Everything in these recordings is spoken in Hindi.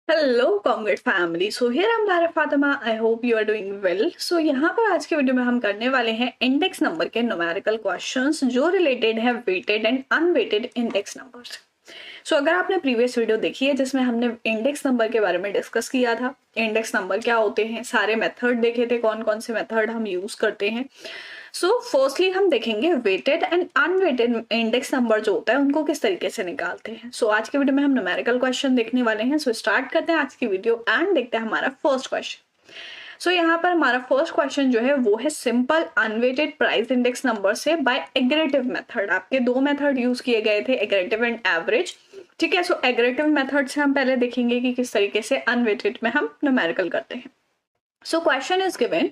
Hello congrat family. So here I am Lara Fatima. I hope you are doing well. So यहाँ पर आज के वीडियो में हम करने वाले हैं इंडेक्स नंबर के न्यूमेरिकल क्वेश्चंस जो रिलेटेड है weighted and unweighted index numbers. So अगर आपने प्रीवियस वीडियो देखी है जिसमें हमने इंडेक्स नंबर के बारे में डिस्कस किया था, इंडेक्स नंबर क्या होते हैं, सारे मेथड देखे थे, कौन कौन से मेथड हम यूज करते हैं। सो फर्स्टली हम देखेंगे weighted and unweighted index number जो होता है उनको किस तरीके से निकालते हैं। सो आज के वीडियो में हम न्यूमेरिकल क्वेश्चन देखने वाले हैं। सो स्टार्ट करते हैं आज की वीडियो एंड देखते हैं हमारा फर्स्ट क्वेश्चन। सो यहाँ पर हमारा फर्स्ट क्वेश्चन जो है वो है simple unweighted price index number से बाय एग्रेटिव मेथड। आपके दो मेथड यूज किए गए थे, एग्रेटिव एंड एवरेज। ठीक है, सो एग्रेटिव मेथड से हम पहले देखेंगे कि किस तरीके से अनवेटेड में हम न्यूमेरिकल करते हैं। So question is given,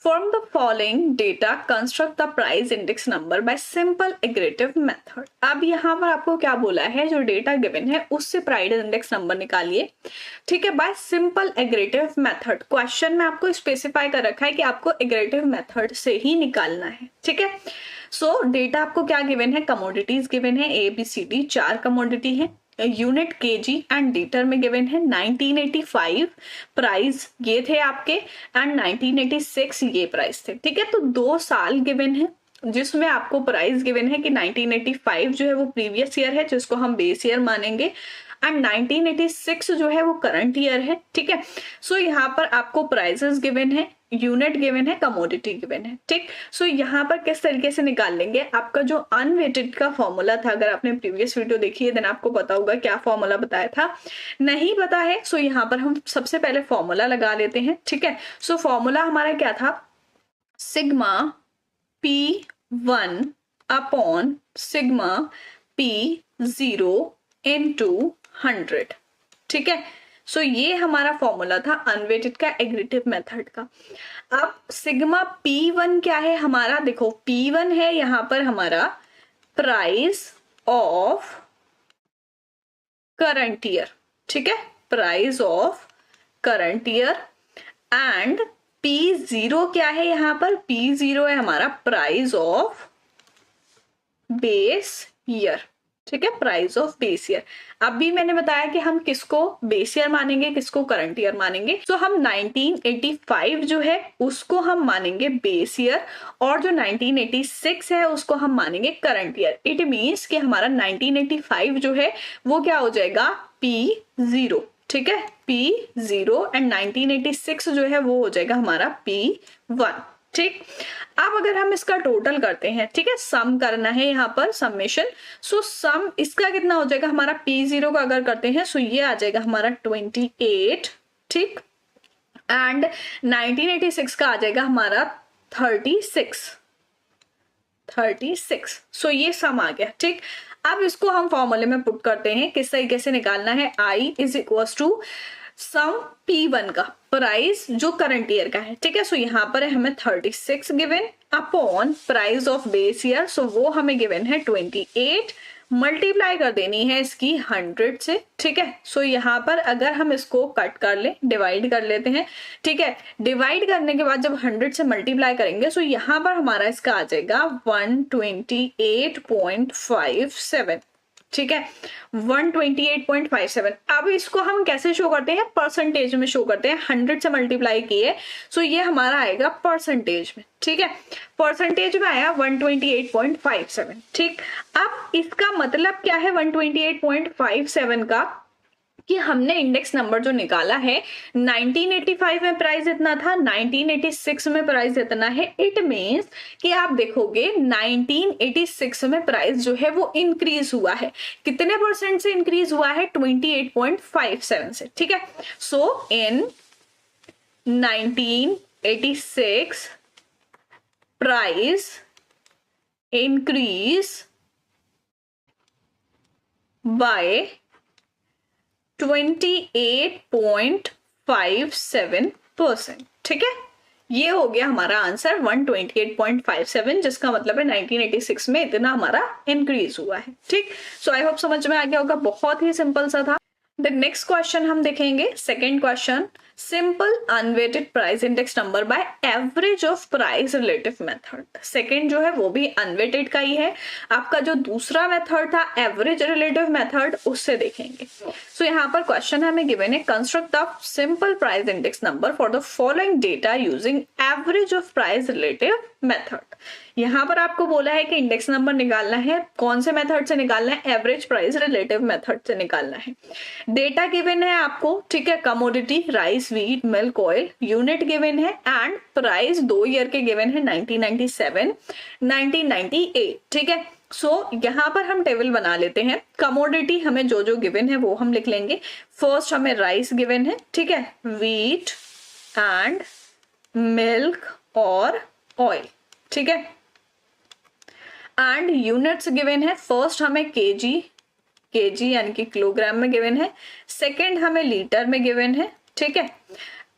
from the following data construct the price index number by simple aggressive method। अब यहाँ पर आपको क्या बोला है, जो डेटा गिवन है उससे प्राइस इंडेक्स नंबर निकालिए। ठीक है, bye simple aggregative method. Question में आपको स्पेसिफाई कर रखा है कि आपको एग्रेटिव मेथड से ही निकालना है। ठीक है, सो डेटा आपको क्या गिवन है, कमोडिटीज गिवन है ABCD, 4 कमोडिटी है। यूनिट केजी एंड लीटर में गिवन है। 1985 प्राइस ये थे आपके एंड 1986 ये प्राइस थे। ठीक है, तो 2 साल गिवन है जिसमें आपको प्राइस गिवन है कि 1985 जो है वो प्रीवियस ईयर है जिसको हम बेस ईयर मानेंगे एंड 1986 जो है वो करंट ईयर है। ठीक है, सो यहाँ पर आपको प्राइसेस गिवन है, यूनिट गिवन है, कमोडिटी गिवन है। ठीक, सो यहाँ पर किस तरीके से निकाल लेंगे, आपका जो अनवेटेड का फॉर्मूला था, अगर आपने प्रीवियस वीडियो देखी है देन आपको पता होगा क्या फॉर्मूला बताया था। नहीं पता है सो यहाँ पर हम सबसे पहले फॉर्मूला लगा लेते हैं। ठीक है, सो फॉर्मूला हमारा क्या था, sigma P1 upon sigma P0 into 100। ठीक है, सो ये हमारा फॉर्मूला था अनवेटेड का एग्रेटिव मेथड का। अब सिग्मा P1 क्या है हमारा, देखो P1 है यहां पर हमारा प्राइस ऑफ करंट ईयर। ठीक है, price of current year and P0 क्या है यहां पर, P0 है हमारा प्राइस ऑफ बेस ईयर। ठीक है, प्राइस ऑफ बेस ईयर। अभी मैंने बताया कि हम किसको बेस ईयर मानेंगे, किसको करंट ईयर मानेंगे। तो हम 1985 जो है उसको हम मानेंगे बेस ईयर और जो 1986 है उसको हम मानेंगे करंट ईयर। इट मीन्स कि हमारा 1985 जो है वो क्या हो जाएगा, P0। ठीक है, P0 एंड 1986 जो है वो हो जाएगा हमारा P1। ठीक, अब अगर हम इसका टोटल करते हैं, ठीक है, सम करना है यहाँ पर समेशन। सो सम इसका कितना हो जाएगा हमारा, P0 का अगर करते हैं सो ये आ जाएगा हमारा 28। ठीक, एंड 1986 का आ जाएगा हमारा 36। सो ये सम आ गया। ठीक, अब इसको हम फॉर्मूले में पुट करते हैं, किस तरीके से निकालना है, I is equal to sum P1 का प्राइस जो करंट ईयर का है। ठीक है, सो यहाँ पर है हमें 36 given upon price of base year, so वो हमें गिवन है 28, मल्टीप्लाई कर देनी है इसकी 100 से। ठीक है, सो यहाँ पर अगर हम इसको कट कर ले, डिवाइड कर लेते हैं। ठीक है, डिवाइड करने के बाद जब 100 से मल्टीप्लाई करेंगे सो यहाँ पर हमारा इसका आ जाएगा 128.57। ठीक है, 128.57। अब इसको हम कैसे शो करते हैं, परसेंटेज में शो करते हैं। 100 से मल्टीप्लाई किए सो ये हमारा आएगा परसेंटेज में। ठीक है, परसेंटेज में आया 128.57। ठीक, अब इसका मतलब क्या है 128.57 का, कि हमने इंडेक्स नंबर जो निकाला है 1985 में प्राइस इतना था, 1986 में प्राइस इतना है। इट मीन्स कि आप देखोगे 1986 में प्राइस जो है वो इंक्रीज हुआ है, कितने परसेंट से इंक्रीज हुआ है, 28.57 से। ठीक है, सो इन 1986 प्राइस इंक्रीज बाय 28.57%। ठीक है, ये हो गया हमारा आंसर 128.57, जिसका मतलब है 1986 में इतना हमारा इंक्रीज हुआ है। ठीक, सो आई होप समझ में आ गया होगा, बहुत ही सिंपल सा था। द नेक्स्ट क्वेश्चन हम देखेंगे, second question, simple unweighted price index number by average of price relative method. Second जो है वो भी अनवेटेड का ही है, आपका जो दूसरा मेथड था एवरेज रिलेटिव मेथड उससे देखेंगे। सो यहाँ पर क्वेश्चन हमें गिवन है, construct the simple price index number for the following data using average of price relative method. यहाँ पर आपको बोला है कि इंडेक्स नंबर निकालना है, कौन से मेथड से निकालना है, एवरेज प्राइस रिलेटिव मेथड से निकालना है। डेटा गिवन है आपको, ठीक है, commodity rice wheat milk oil, unit given है एंड प्राइस 2 ईयर के गिवन है 1997 1998, ठीक है। सो यहाँ पर हम टेबल बना लेते हैं। कमोडिटी हमें जो जो गिवन है वो हम लिख लेंगे। फर्स्ट हमें राइस गिवन है, ठीक है, व्हीट एंड मिल्क और ऑयल, ठीक है, एंड यूनिट्स गिवन है। फर्स्ट हमें केजी यानी कि किलोग्राम में गिवन है, सेकंड हमें लीटर में गिवन है, ठीक है।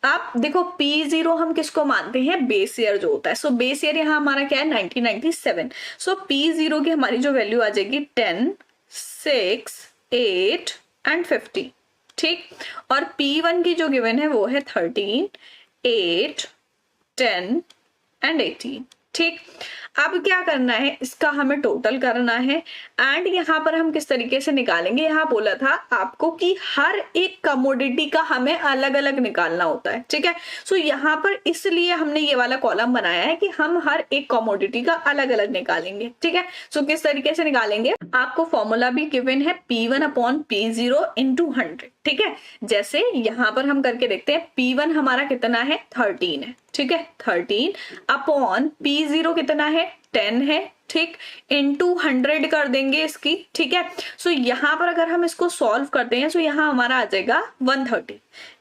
आप देखो P0 हम किसको मानते हैं, बेस ईयर जो होता है। सो बेस ईयर यहाँ हमारा क्या है 1997। सो P0 की हमारी जो वैल्यू आ जाएगी 10, 6, 8 एंड 50, ठीक। और P1 की जो गिवन है वो है 13, 8, 10 एंड 18, ठीक। अब क्या करना है, इसका हमें टोटल करना है एंड यहाँ पर हम किस तरीके से निकालेंगे, यहाँ बोला था आपको कि हर एक कमोडिटी का हमें अलग अलग निकालना होता है, ठीक है। सो यहाँ पर इसलिए हमने ये वाला कॉलम बनाया है कि हम हर एक कमोडिटी का अलग अलग निकालेंगे, ठीक है। सो किस तरीके से निकालेंगे, आपको फॉर्मूला भी गिवन है P1 अपॉन P0 इंटू 100, ठीक है। जैसे यहाँ पर हम करके देखते हैं, P1 हमारा कितना है 13 है, ठीक है, 13 अपॉन P0 कितना है 10 है, ठीक, इंटू 100 कर देंगे इसकी, ठीक है। सो यहाँ पर अगर हम इसको सॉल्व करते हैं तो यहाँ हमारा आ जाएगा 130,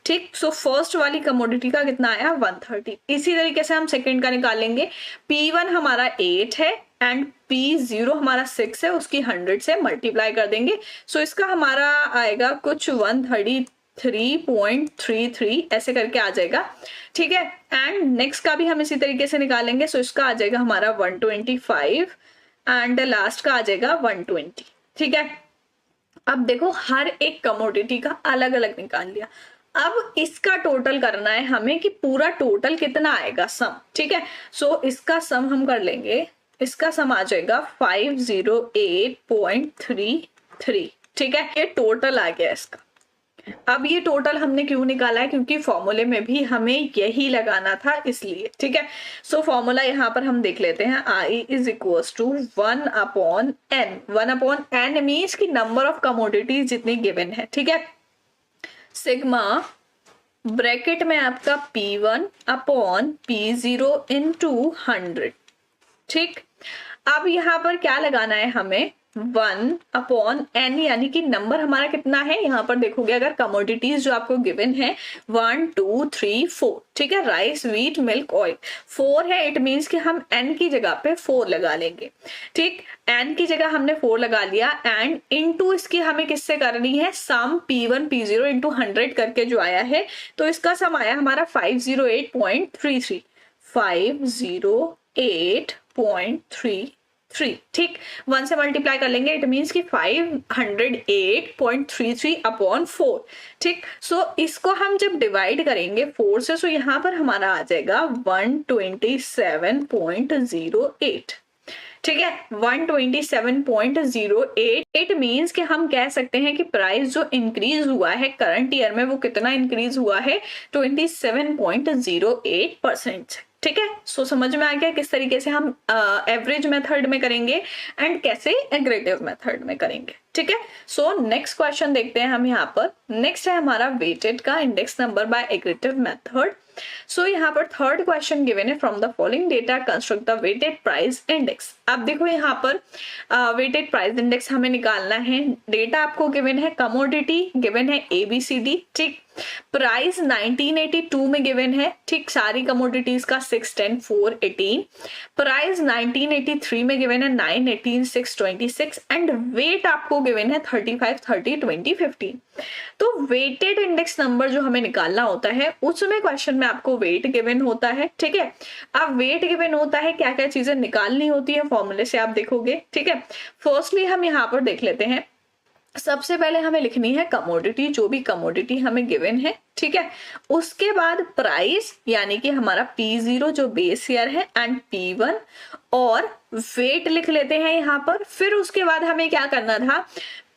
ठीक। सो फर्स्ट वाली कमोडिटी का कितना आया 130। इसी तरीके से हम सेकंड का निकालेंगे। P1 हमारा 8 है एंड P0 हमारा 6 है, उसकी 100 से मल्टीप्लाई कर देंगे। सो इसका हमारा आएगा कुछ 133.33 ऐसे करके आ जाएगा, ठीक है। एंड नेक्स्ट का भी हम इसी तरीके से निकालेंगे। सो इसका आ जाएगा हमारा 125 एंड लास्ट का आ जाएगा 120, ठीक है। अब देखो हर एक कमोडिटी का अलग अलग निकाल लिया। अब इसका टोटल करना है हमें कि पूरा टोटल कितना आएगा, सम, ठीक है। सो इसका सम हम कर लेंगे, इसका सम आ जाएगा 508.33, ठीक है। ये टोटल आ गया इसका। अब ये टोटल हमने क्यों निकाला है, क्योंकि फॉर्मूले में भी हमें यही लगाना था इसलिए, ठीक है। सो फॉर्मूला यहाँ पर हम देख लेते हैं, I is equal to 1 upon n। 1 upon n means की नंबर ऑफ कमोडिटीज जितनी गिवन है, ठीक है, सिग्मा ब्रैकेट में आपका P1 अपॉन P0 इंटू 100, ठीक। अब यहाँ पर क्या लगाना है हमें, 1 अपॉन n, यानी कि नंबर हमारा कितना है, यहाँ पर देखोगे अगर कमोडिटीज जो आपको गिवन है 1 2 3 4, ठीक है, राइस व्हीट मिल्क ऑयल 4 है, इट मीन्स कि हम n की जगह पे 4 लगा लेंगे, ठीक। n की जगह हमने 4 लगा लिया एंड इनटू इसकी हमें किससे करनी है, सम P1 P0 इंटू 100 करके जो आया है, तो इसका सम आया हमारा 508.33, 508.33, ठीक। 1 से मल्टीप्लाई कर लेंगे, इट मीन्स कि 508.33 अपॉन 4, ठीक। सो इसको हम जब डिवाइड करेंगे 4 से, सो यहाँ पर हमारा आ जाएगा 127.08, ठीक है, 127.08। इट मीन्स कि हम कह सकते हैं कि प्राइस जो इंक्रीज हुआ है करंट ईयर में वो कितना इंक्रीज हुआ है, 27.08%, ठीक है। सो समझ में आ गया किस तरीके से हम एवरेज मेथड में करेंगे एंड कैसे एग्रेटिव मेथड में करेंगे, ठीक है। सो नेक्स्ट क्वेश्चन देखते हैं हम यहाँ पर। नेक्स्ट है हमारा वेटेड का index number by aggregative method. So यहाँ पर थर्ड क्वेश्चन गिवन है, from the following data construct the weighted price index. अब देखो यहाँ पर वेटेड प्राइस इंडेक्स हमें निकालना है। डेटा आपको गिवन है, कमोडिटी गिवन है ABCD, ठीक। प्राइस 1982 में गिवन है, ठीक, सारी कमोडिटीज का 6, 10, 4, 18। प्राइस 1983 में गिवन है 9, 18, 6, 26 एंड वेट आपको गिवन है 35, 30, 20, 15। तो वेटेड इंडेक्स नंबर जो हमें निकालना होता है उसमें क्वेश्चन में आपको वेट गिवन होता है, ठीक है। अब वेट गिवन होता है, क्या क्या चीजें निकालनी होती है फॉर्मूले से आप देखोगे, ठीक है। फर्स्टली हम यहाँ पर देख लेते हैं, सबसे पहले हमें लिखनी है कमोडिटी, जो भी कमोडिटी हमें गिवन है, ठीक है। उसके बाद प्राइस यानी कि हमारा P0 जो बेस ईयर है एंड P1 और वेट लिख लेते हैं यहाँ पर। फिर उसके बाद हमें क्या करना था,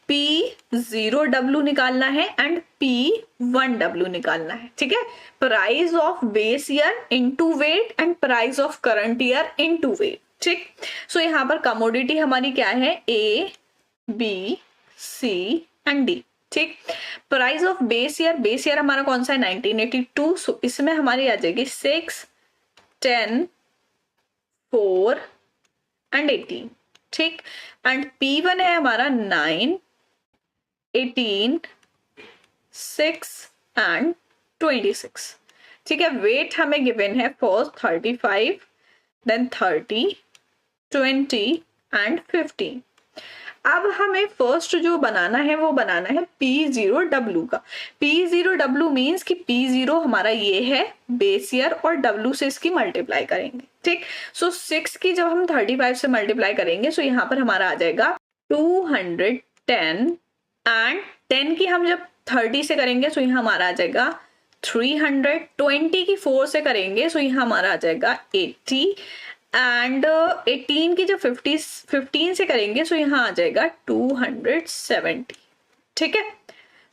P0W निकालना है एंड P1W निकालना है, ठीक है। Price of base year into wait and price of current year into wait, ठीक। सो यहाँ पर कमोडिटी हमारी क्या है, A B C and D, ठीक। प्राइस ऑफ बेस ईयर हमारा कौन सा है, 1982। सो इसमें हमारी आ जाएगी 6, 10, 4 एंड 18, ठीक। एंड P1 है हमारा 9, 18, 6 एंड 26, ठीक है। वेट हमें गिवन है फर्स्ट 35, देन 30, 20 एंड 15। अब हमें फर्स्ट जो बनाना है वो बनाना है P0W का। P0W मीन्स कि P0 हमारा ये है बेस ईयर और W से इसकी मल्टीप्लाई करेंगे, ठीक। सो 6 की जब हम 35 से मल्टीप्लाई करेंगे सो यहाँ पर हमारा आ जाएगा 210 एंड 10 की हम जब 30 से करेंगे सो यहाँ हमारा आ जाएगा 300, 20 की 4 से करेंगे सो यहाँ हमारा आ जाएगा 80 एंड 18 की जब 15 से करेंगे सो यहाँ आ जाएगा 270, ठीक है।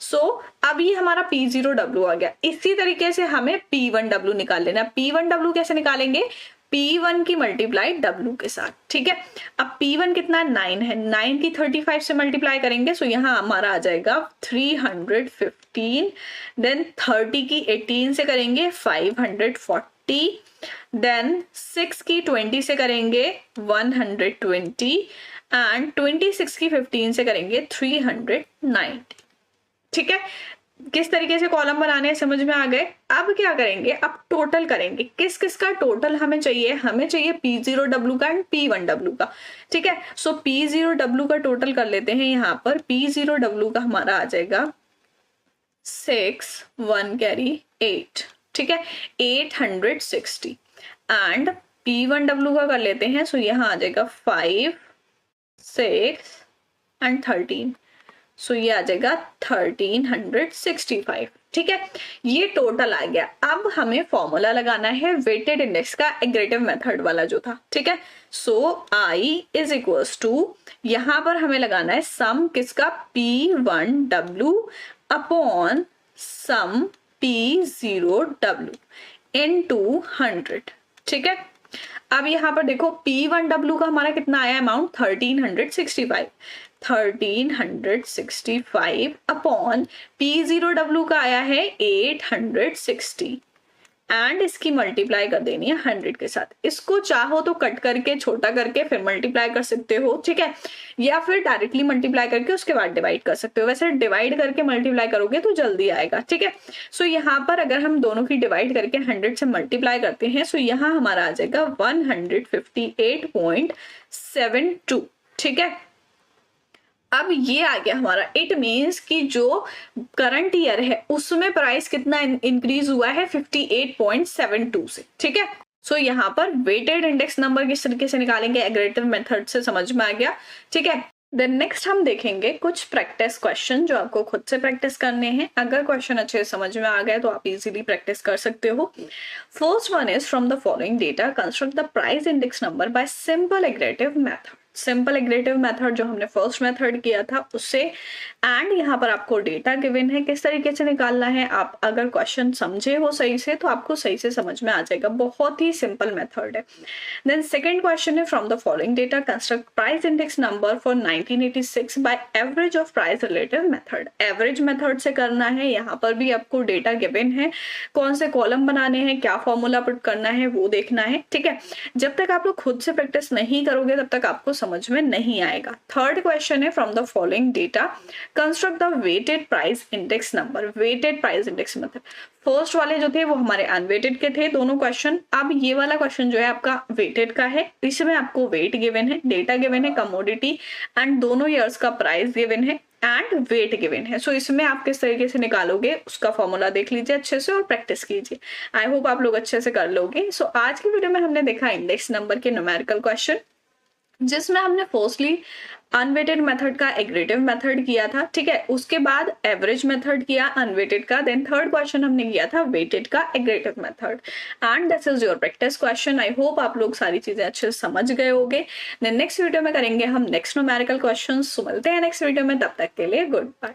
सो अब ये हमारा P0W आ गया। इसी तरीके से हमें P1W निकाल लेना। P1W कैसे निकालेंगे, P1 की मल्टीप्लाई W के साथ, ठीक है। अब P1 कितना 9 है, 9 की 35 से मल्टीप्लाई करेंगे सो यहाँ हमारा आ जाएगा 315, देन 30 की 18 से करेंगे 540, देन 6 की 20 से करेंगे 120 एंड 26 की 15 से करेंगे 390, ठीक है। किस तरीके से कॉलम बनाने हैं समझ में आ गए। अब क्या करेंगे, अब टोटल करेंगे। किस किस का टोटल हमें चाहिए, हमें चाहिए P0W का एंड P1W का, ठीक है। सो P0W का टोटल कर लेते हैं। यहाँ पर P0W का हमारा आ जाएगा 6, 1 कैरी 8, ठीक है, 860 एंड P1W का कर लेते हैं। सो यहाँ आ जाएगा 5, 6 एंड 13, सो ये आ जाएगा 1365, ठीक है। ये टोटल आ गया। अब हमें फॉर्मूला लगाना है वेटेड इंडेक्स का, एग्रेटिव मेथड वाला जो था, ठीक है। सो I इज इक्वल्स टू, यहाँ पर हमें लगाना है सम किसका, P1W अपॉन सम P0W इनटू 100, ठीक है। अब यहाँ पर देखो P1W का हमारा कितना आया अमाउंट, 1365 अपॉन P0W का आया है 860 एंड इसकी मल्टीप्लाई कर देनी है 100 के साथ। इसको चाहो तो कट करके छोटा करके फिर मल्टीप्लाई कर सकते हो, ठीक है, या फिर डायरेक्टली मल्टीप्लाई करके उसके बाद डिवाइड कर सकते हो। वैसे डिवाइड करके मल्टीप्लाई करोगे तो जल्दी आएगा, ठीक है। सो यहाँ पर अगर हम दोनों की डिवाइड करके 100 से मल्टीप्लाई करते हैं सो यहाँ हमारा आ जाएगा 158.72, ठीक है। अब ये आ गया हमारा, इट मीन्स कि जो करंट ईयर है उसमें प्राइस कितना इंक्रीज हुआ है 58.72 से, ठीक है। सो यहाँ पर वेटेड इंडेक्स नंबर किस तरीके से निकालेंगे, एग्रेटिव मेथड से, समझ में आ गया, ठीक है। देन नेक्स्ट हम देखेंगे कुछ प्रैक्टिस क्वेश्चन जो आपको खुद से प्रैक्टिस करने हैं। अगर क्वेश्चन अच्छे समझ में आ गए तो आप इजीली प्रैक्टिस कर सकते हो। First one is from the following data construct the price index number by simple aggregative method. Simple aggregative method जो हमने फर्स्ट मेथड किया था उससे, एंड यहाँ पर आपको डेटा गिवन है किस तरीके से निकालना है। आप अगर क्वेश्चन समझे हो सही से तो आपको सही से समझ में आ जाएगा, बहुत ही सिंपल मेथड है। देन सेकंड क्वेश्चन है from the following data construct price index number for 1986 by average of price relative method. Average method से करना है। यहाँ पर भी आपको डेटा गिवन है, कौन से कॉलम बनाने हैं, क्या फॉर्मूला पुट करना है वो देखना है, ठीक है। जब तक आप लोग खुद से प्रैक्टिस नहीं करोगे तब तक आपको समझ में नहीं आएगा। थर्ड क्वेश्चन है from the following data construct the weighted price index number. Weighted price index मतलब फर्स्ट वाले जो थे वो हमारे अनवेटेड के थे दोनों क्वेश्चन। अब ये वाला क्वेश्चन जो है आपका वेटेड का है, इसमें आपको वेट गिवन है, डेटा गिवन है, कमोडिटी एंड दोनों ईयर्स का प्राइस गिवन है एंड वेट गिवन है। सो इसमें आप किस तरीके से निकालोगे उसका फॉर्मूला देख लीजिए अच्छे से और प्रैक्टिस कीजिए। आई होप आप लोग अच्छे से कर लोगे। सो आज की वीडियो में हमने देखा इंडेक्स नंबर के न्यूमेरिकल क्वेश्चन, जिसमें हमने फर्स्टली अनवेटेड मेथड का एग्रेटिव मेथड किया था, ठीक है, उसके बाद एवरेज मेथड किया अनवेटेड का, देन थर्ड क्वेश्चन हमने किया था वेटेड का aggregative method. And this is your practice question. I hope आप लोग सारी चीजें अच्छे से समझ गए होंगे। देन नेक्स्ट वीडियो में करेंगे हम नेक्स्ट न्यूमेरिकल क्वेश्चन। मिलते हैं नेक्स्ट वीडियो में, तब तक के लिए गुड बाय।